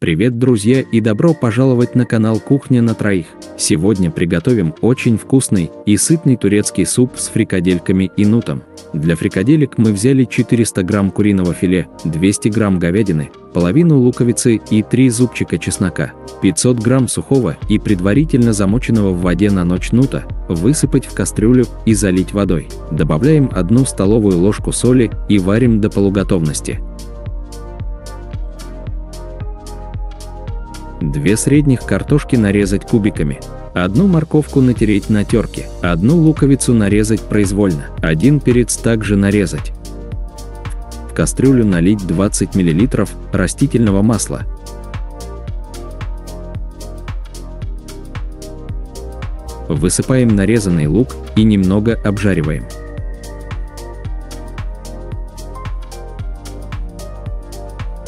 Привет, друзья, и добро пожаловать на канал «Кухня на троих». Сегодня приготовим очень вкусный и сытный турецкий суп с фрикадельками и нутом. Для фрикаделек мы взяли 400 грамм куриного филе, 200 грамм говядины, половину луковицы и 3 зубчика чеснока, 500 грамм сухого и предварительно замоченного в воде на ночь нута, высыпать в кастрюлю и залить водой. Добавляем 1 столовую ложку соли и варим до полуготовности. 2 средних картошки нарезать кубиками, 1 морковку натереть на терке, 1 луковицу нарезать произвольно, 1 перец также нарезать. В кастрюлю налить 20 мл растительного масла. Высыпаем нарезанный лук и немного обжариваем.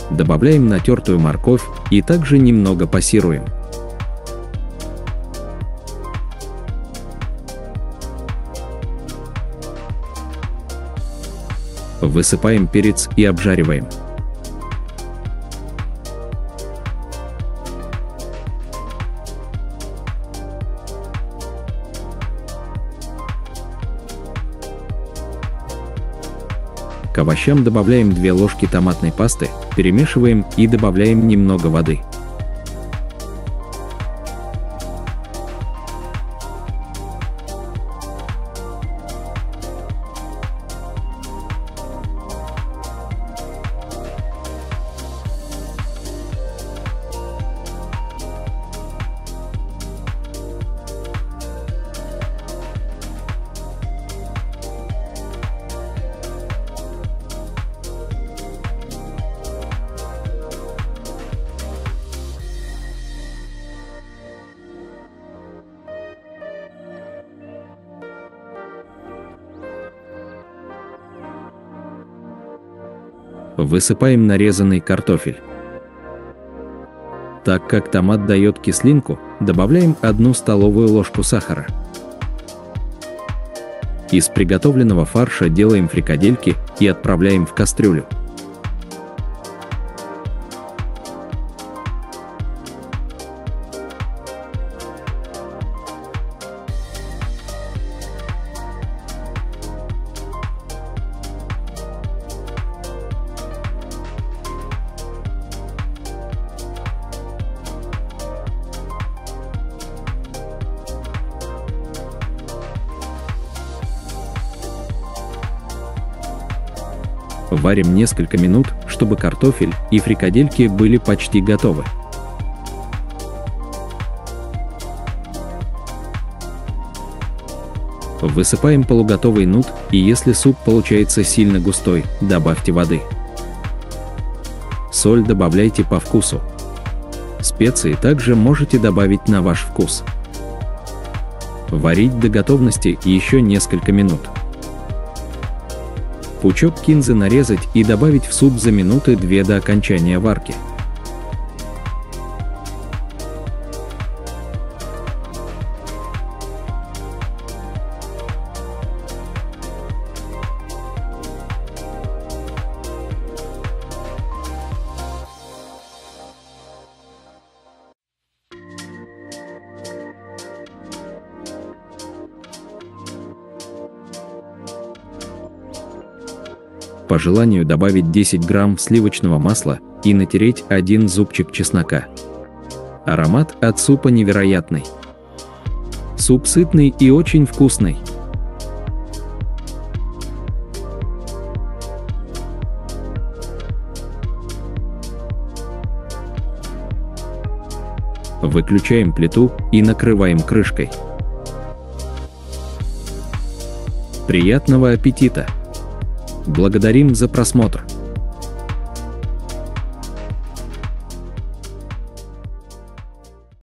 Добавляем натертую морковь и также немного пассируем. Высыпаем перец и обжариваем. К овощам добавляем 2 ложки томатной пасты, перемешиваем и добавляем немного воды. Высыпаем нарезанный картофель. Так как томат дает кислинку, добавляем 1 столовую ложку сахара. Из приготовленного фарша делаем фрикадельки и отправляем в кастрюлю. Варим несколько минут, чтобы картофель и фрикадельки были почти готовы. Высыпаем полуготовый нут, и если суп получается сильно густой, добавьте воды. Соль добавляйте по вкусу. Специи также можете добавить на ваш вкус. Варить до готовности еще несколько минут. Пучок кинзы нарезать и добавить в суп за минуты 2 до окончания варки. По желанию добавить 10 грамм сливочного масла и натереть 1 зубчик чеснока. Аромат от супа невероятный. Суп сытный и очень вкусный. Выключаем плиту и накрываем крышкой. Приятного аппетита! Благодарим за просмотр!